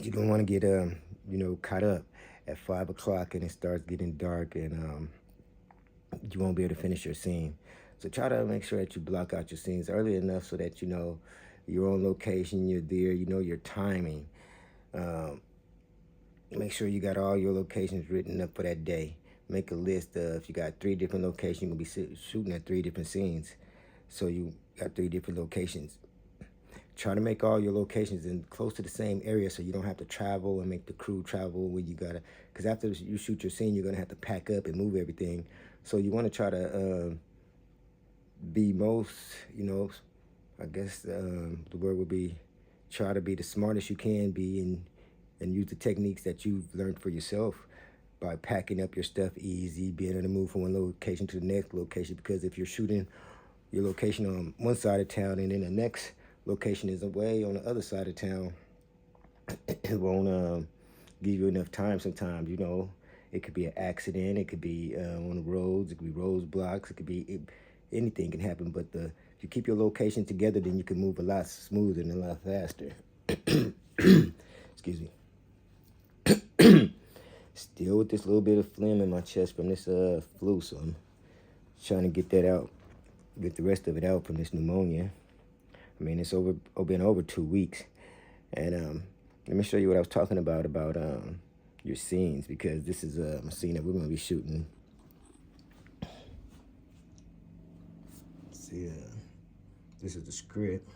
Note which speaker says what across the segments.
Speaker 1: You don't want to get caught up at 5 o'clock and it starts getting dark, and you won't be able to finish your scene. So try to make sure that you block out your scenes early enough so that you know your own location, you're there, you know your timing. Um, Make sure you got all your locations written up for that day. Make a list of, if you got 3 different locations, you're gonna be shooting at 3 different scenes. So you got 3 different locations. Try to make all your locations in close to the same area so you don't have to travel and make the crew travel when you gotta. Because after you shoot your scene, you're gonna have to pack up and move everything. So you want to try to be most, I guess the word would be, try to be the smartest you can be, and use the techniques that you've learned for yourself by packing up your stuff easy, being able to move from one location to the next location. Because if you're shooting your location on one side of town and then the next location is away on the other side of town, it won't give you enough time sometimes. It could be an accident, it could be on the roads, it could be roadblocks, it could be anything can happen. But if you keep your location together, then you can move a lot smoother and a lot faster. Excuse me. Still with this little bit of phlegm in my chest from this flu, so I'm trying to get that out, get the rest of it out from this pneumonia. I mean, it's been over 2 weeks, and let me show you what I was talking about your scenes, because this is a scene that we're going to be shooting. See, this is the script.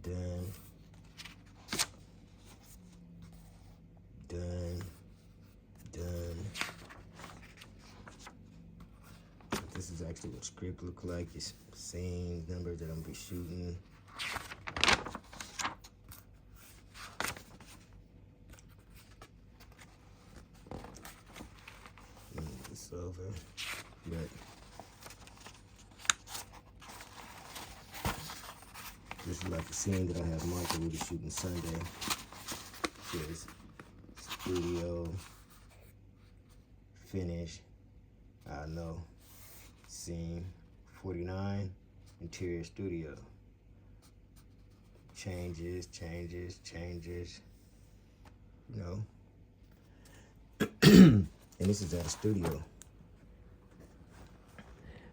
Speaker 1: Done. This is actually what script look like. It's scenes, numbers that I'm gonna be shooting. Move this over, but this is like the scene that I have marked. We'll be shooting Sunday. Here's studio, finish, I know, scene 49, interior studio. Changes, and this is at a studio.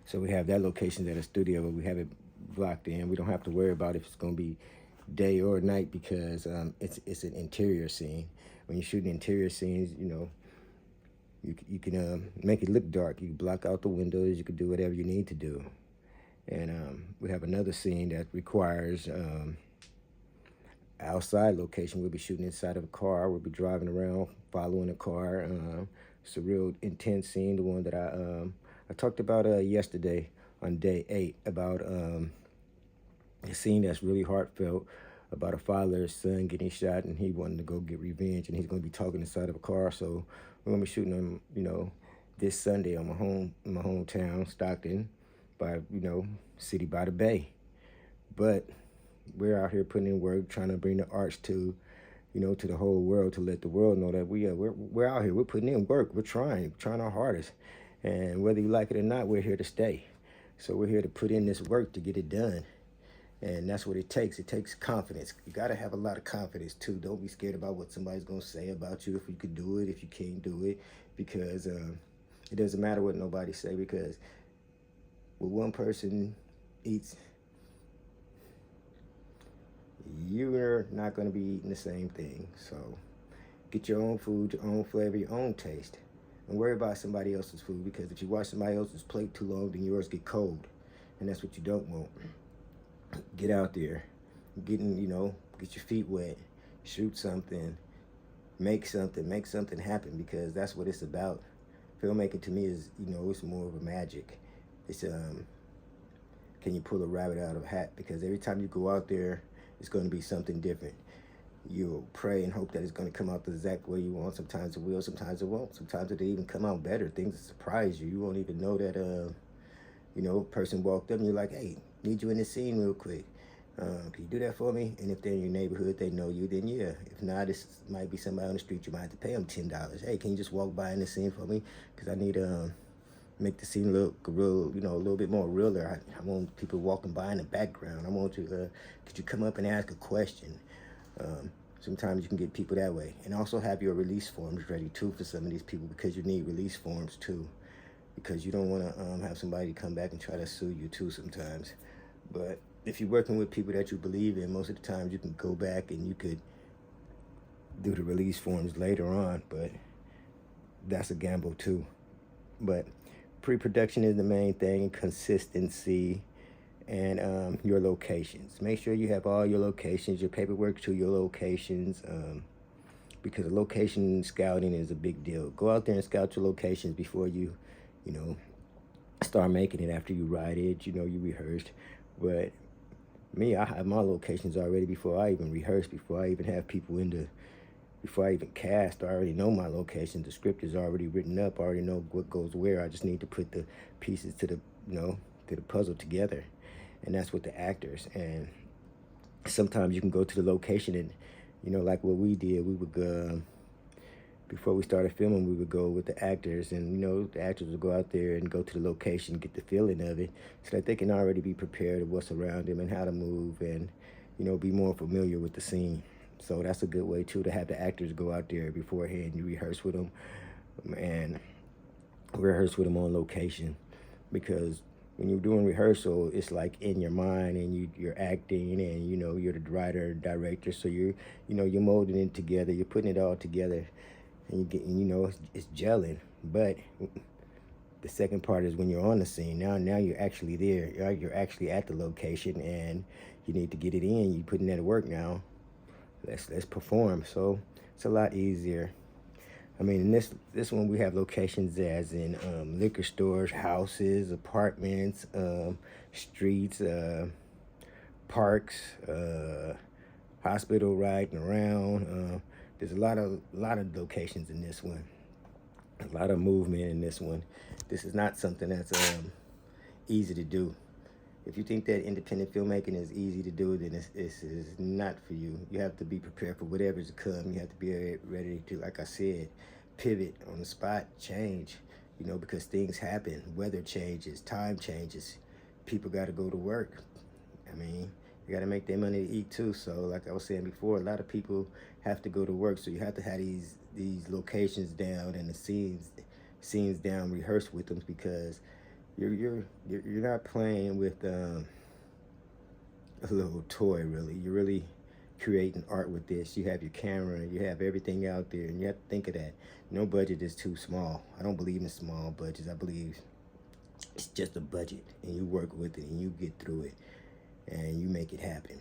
Speaker 1: So we have that location at a studio, but we have it blocked in. We don't have to worry about if it's gonna be day or night, because it's an interior scene. When you're shooting interior scenes, you can make it look dark. You can block out the windows. You can do whatever you need to do. And we have another scene that requires outside location. We'll be shooting inside of a car. We'll be driving around, following a car. It's a real intense scene, the one that I talked about yesterday on day 8, about a scene that's really heartfelt, about a father's son getting shot, and he wanted to go get revenge, and he's going to be talking inside of a car. So we're going to be shooting him, this Sunday on in my hometown, Stockton, by, city by the bay. But we're out here putting in work, trying to bring the arts to, to the whole world, to let the world know that we're out here. We're putting in work. We're trying our hardest, and whether you like it or not, we're here to stay. So we're here to put in this work to get it done. And that's what it takes. It takes confidence. You got to have a lot of confidence, too. Don't be scared about what somebody's going to say about you, if you could do it, if you can't do it, because it doesn't matter what nobody say, because what one person eats, you're not going to be eating the same thing. So get your own food, your own flavor, your own taste. Don't worry about somebody else's food, because if you watch somebody else's plate too long, then yours get cold. And that's what you don't want. Get out there, get your feet wet, shoot something, make something happen, because that's what it's about. Filmmaking to me is, it's more of a magic. It's can you pull a rabbit out of a hat? Because every time you go out there, it's going to be something different. You'll pray and hope that it's going to come out the exact way you want. Sometimes it will, sometimes it won't. Sometimes it'll even come out better. Things that surprise you. You won't even know that a person walked up and you're like, hey, need you in this scene real quick. Can you do that for me? And if they're in your neighborhood, they know you, then yeah. If not, this might be somebody on the street. You might have to pay them $10. Hey, can you just walk by in the scene for me? Because I need make the scene look real, a little bit more realer. I want people walking by in the background. I want you, could you come up and ask a question? Sometimes you can get people that way. And also have your release forms ready too for some of these people, because you need release forms too. Because you don't want to have somebody come back and try to sue you too sometimes. But if you're working with people that you believe in, most of the time you can go back and you could do the release forms later on, but that's a gamble too. But pre-production is the main thing, consistency, and your locations. Make sure you have all your locations, your paperwork to your locations, because location scouting is a big deal. Go out there and scout your locations before you know, start making it. After you write it, you rehearsed. But me, I have my locations already before I even rehearse, before I even have people before I even cast. I already know my location. The script is already written up. I already know what goes where. I just need to put the pieces to the puzzle together. And that's with the actors. And sometimes you can go to the location and, like what we did, we would go, before we started filming, we would go with the actors, and the actors would go out there and go to the location, get the feeling of it, so that they can already be prepared of what's around them and how to move, and be more familiar with the scene. So that's a good way too, to have the actors go out there beforehand. You rehearse with them, and rehearse with them on location, because when you're doing rehearsal, it's like in your mind, and you're acting, and you're the writer and director, so you're molding it together, you're putting it all together, and it's gelling. But the second part is when you're on the scene. Now you're actually there. You're actually at the location, and you need to get it in. You putting that work now. Let's perform. So it's a lot easier. I mean, in this one, we have locations as in liquor stores, houses, apartments, streets, parks, hospital riding around. There's a lot of locations in this one. A lot of movement in this one. This is not something that's easy to do. If you think that independent filmmaking is easy to do, then this is not for you. You have to be prepared for whatever's to come. You have to be ready to, like I said, pivot on the spot, change, because things happen. Weather changes, time changes. People got to go to work. I mean, you got to make their money to eat too. So like I was saying before, a lot of people have to go to work. So you have to have these locations down and the scenes down, rehearsed with them, because you're not playing with a little toy, really. You're really creating art with this. You have your camera, you have everything out there, and you have to think of that. No budget is too small. I don't believe in small budgets. I believe it's just a budget, and you work with it, and you get through it, and you make it happen.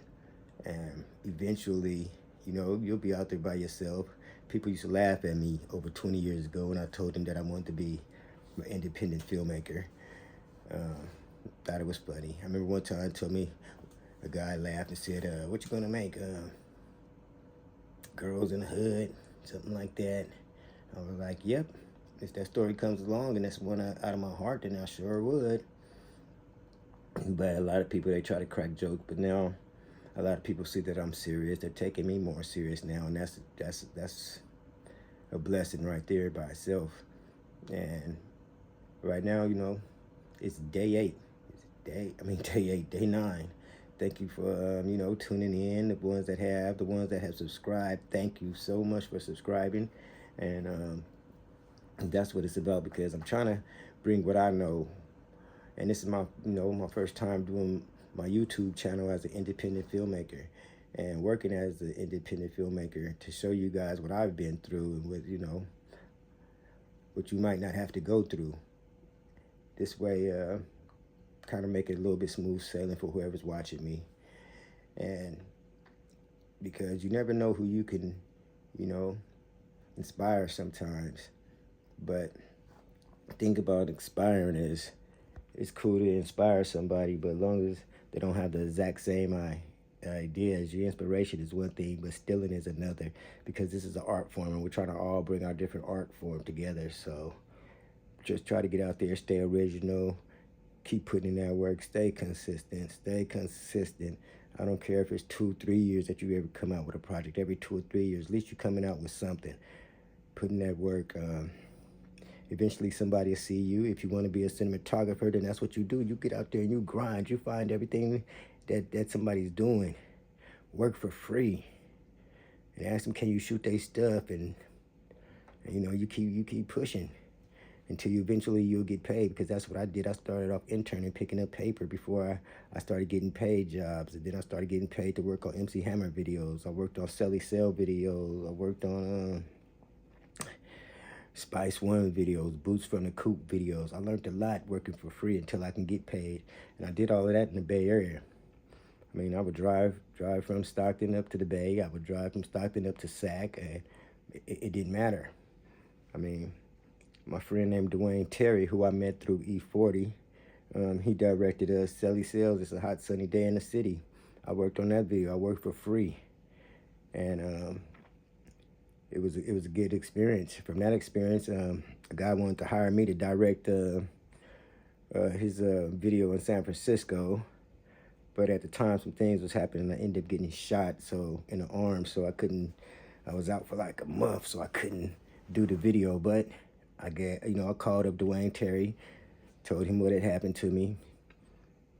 Speaker 1: And eventually, you'll be out there by yourself. People used to laugh at me over 20 years ago when I told them that I wanted to be an independent filmmaker. Thought it was funny. I remember one time told me, a guy laughed and said, what you gonna make? Girls in the Hood, something like that. I was like, yep. If that story comes along and that's one out of my heart, then I sure would. But a lot of people, they try to crack jokes, but now a lot of people see that I'm serious. They're taking me more serious now, and that's a blessing right there by itself. And right now, it's day 8. Day 9. Thank you for tuning in. The ones that have subscribed, thank you so much for subscribing. And that's what it's about, because I'm trying to bring what I know. And this is my my first time doing my YouTube channel as an independent filmmaker, and working as an independent filmmaker, to show you guys what I've been through, and what you might not have to go through. This way, kind of make it a little bit smooth sailing for whoever's watching me. And because you never know who you can, inspire sometimes. But think about inspiring is, it's cool to inspire somebody, but as long as they don't have the exact same ideas. Your inspiration is one thing, but stealing is another, because this is an art form, and we're trying to all bring our different art form together. So just try to get out there, stay original, keep putting in that work, stay consistent. I don't care if it's 2-3 years that you ever come out with a project. Every 2 or 3 years, at least you're coming out with something, putting that work. Eventually somebody will see you. If you want to be a cinematographer, then that's what you do. You get out there and you grind. You find everything that somebody's doing. Work for free. And ask them, can you shoot their stuff? And you keep pushing until you'll get paid, because that's what I did. I started off interning, picking up paper before I started getting paid jobs. And then I started getting paid to work on MC Hammer videos. I worked on Selly Cell videos. I worked on Spice One videos, Boots from the Coop videos. I learned a lot working for free until I can get paid. And I did all of that in the Bay Area. I mean, I would drive from Stockton up to the Bay. I would drive from Stockton up to Sac, and it didn't matter. I mean, my friend named Dwayne Terry, who I met through E40, he directed Selly Sales. It's a hot sunny day in the city. I worked on that video. I worked for free, and it was a good experience. From that experience, a guy wanted to hire me to direct his video in San Francisco. But at the time, some things was happening. I ended up getting shot in the arm, so I was out for like a month, so I couldn't do the video. But I called up Dwayne Terry, told him what had happened to me,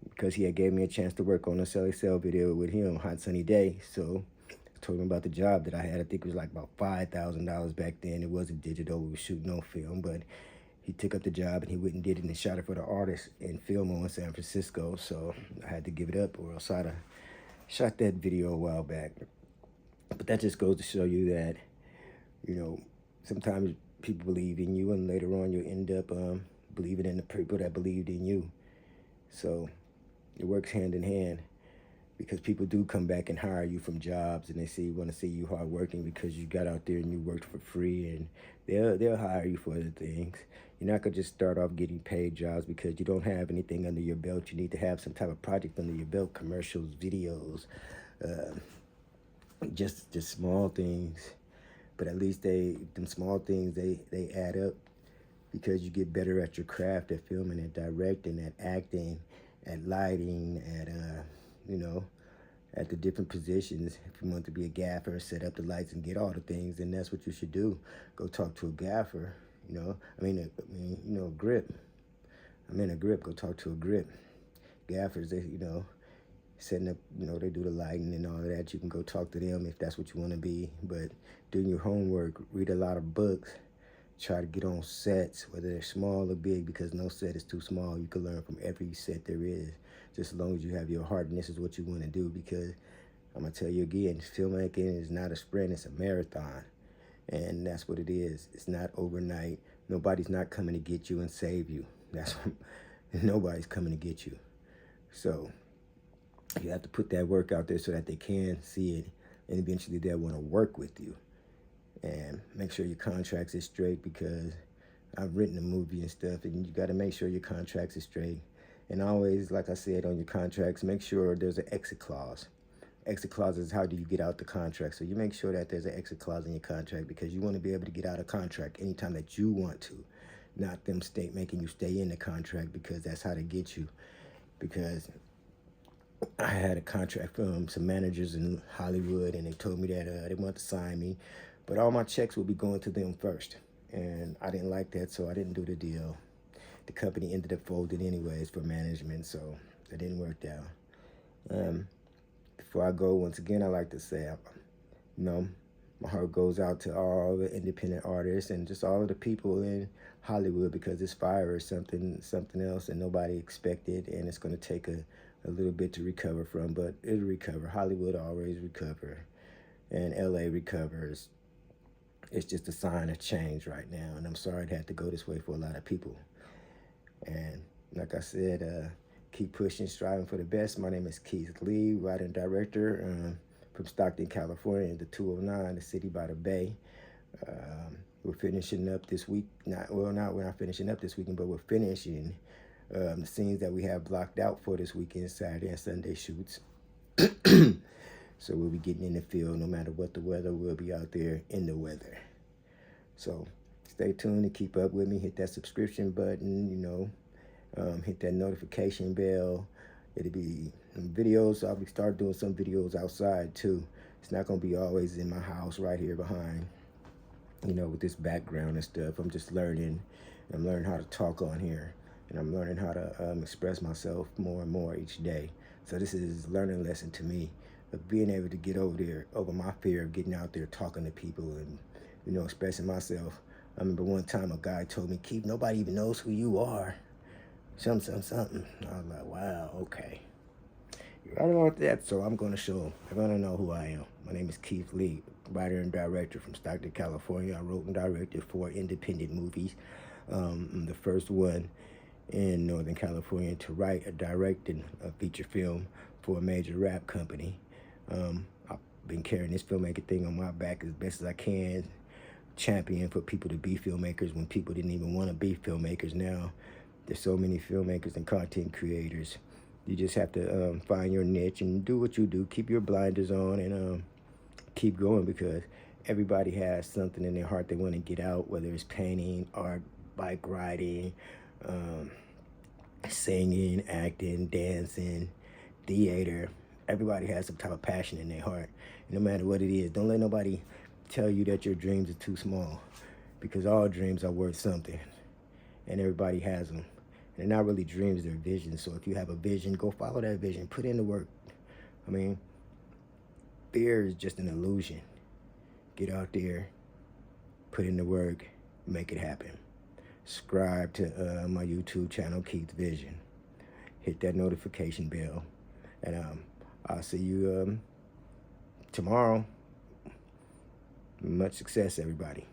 Speaker 1: because he had gave me a chance to work on a Selly Cell video with him, Hot Sunny Day. So I told him about the job that I had. I think it was like about $5,000 back then. It wasn't digital. We were shooting on film, but he took up the job and he went and did it and shot it for the artist in Fillmore in San Francisco. So I had to give it up, or else I'd have shot that video a while back. But that just goes to show you that, sometimes people believe in you, and later on you'll end up believing in the people that believed in you. So it works hand in hand, because people do come back and hire you from jobs, and they want to see you hardworking because you got out there and you worked for free, and they'll hire you for other things. You're not gonna just start off getting paid jobs because you don't have anything under your belt. You need to have some type of project under your belt, commercials, videos, just small things. But at least them small things, they add up, because you get better at your craft, at filming, at directing, at acting, at lighting, at the different positions. If you want to be a gaffer, set up the lights and get all the things, then that's what you should do. Go talk to a gaffer, a grip. I'm in a grip, go talk to a grip. Gaffers, they, setting up, they do the lighting and all of that. You can go talk to them if that's what you want to be. But doing your homework, read a lot of books, try to get on sets, whether they're small or big, because no set is too small. You can learn from every set there is, just as long as you have your heart and this is what you want to do. Because I'm going to tell you again, filmmaking is not a sprint, it's a marathon. And that's what it is. It's not overnight. Nobody's not coming to get you and save you. Nobody's coming to get you. So you have to put that work out there so that they can see it, and eventually they'll want to work with you. And make sure your contracts is straight, because I've written a movie and stuff, and you got to make sure your contracts is straight. And always, like I said, on your contracts, make sure there's an exit clause. Exit clause is how do you get out the contract. So you make sure that there's an exit clause in your contract, because you want to be able to get out of contract anytime that you want to, not them making you stay in the contract, because that's how they get you. Because I had a contract from some managers in Hollywood, and they told me that they wanted to sign me, but all my checks would be going to them first. And I didn't like that, so I didn't do the deal. The company ended up folding anyways for management, so it didn't work out. Before I go, once again, I like to say, my heart goes out to all the independent artists and just all of the people in Hollywood, because this fire is something else and nobody expected, and it's going to take a little bit to recover from, but it'll recover. Hollywood always recover, and LA recovers. It's just a sign of change right now, and I'm sorry it had to go this way for a lot of people. And like I said, keep pushing, striving for the best. My name is Keith Lee, writer and director from Stockton, California, the 209, the city by the bay. We're finishing up this week. We're not finishing up this weekend, but we're finishing the scenes that we have blocked out for this weekend, Saturday and Sunday shoots. So we'll be getting in the field no matter what the weather. We'll be out there in the weather. So stay tuned and keep up with me. Hit that subscription button, hit that notification bell. It'll be videos. I'll start doing some videos outside too. It's not going to be always in my house right here behind, with this background and stuff. I'm just learning. I'm learning how to talk on here, and I'm learning how to express myself more and more each day. So this is a learning lesson to me of being able to get over my fear of getting out there talking to people and, expressing myself. I remember one time a guy told me, "Keith, nobody even knows who you are." Something, something. I was like, wow, okay. I don't want that, so I'm going to show them. They're going to know who I am. My name is Keith Lee, writer and director from Stockton, California. I wrote and directed 4 independent movies. I'm the first one in Northern California to write or direct a feature film for a major rap company. I've been carrying this filmmaker thing on my back as best as I can, champion for people to be filmmakers when people didn't even want to be filmmakers. Now there's so many filmmakers and content creators. You just have to find your niche and do what you do. Keep your blinders on and keep going, because everybody has something in their heart they want to get out, whether it's painting, art, bike riding, um, singing, acting, dancing, theater. Everybody has some type of passion in their heart. No matter what it is, don't let nobody tell you that your dreams are too small, because all dreams are worth something and everybody has them. They're not really dreams, they're visions. So if you have a vision, go follow that vision. Put in the work. I mean, fear is just an illusion. Get out there, put in the work, make it happen. Subscribe to my YouTube channel, Keith's Vision. Hit that notification bell. And I'll see you tomorrow. Much success, everybody.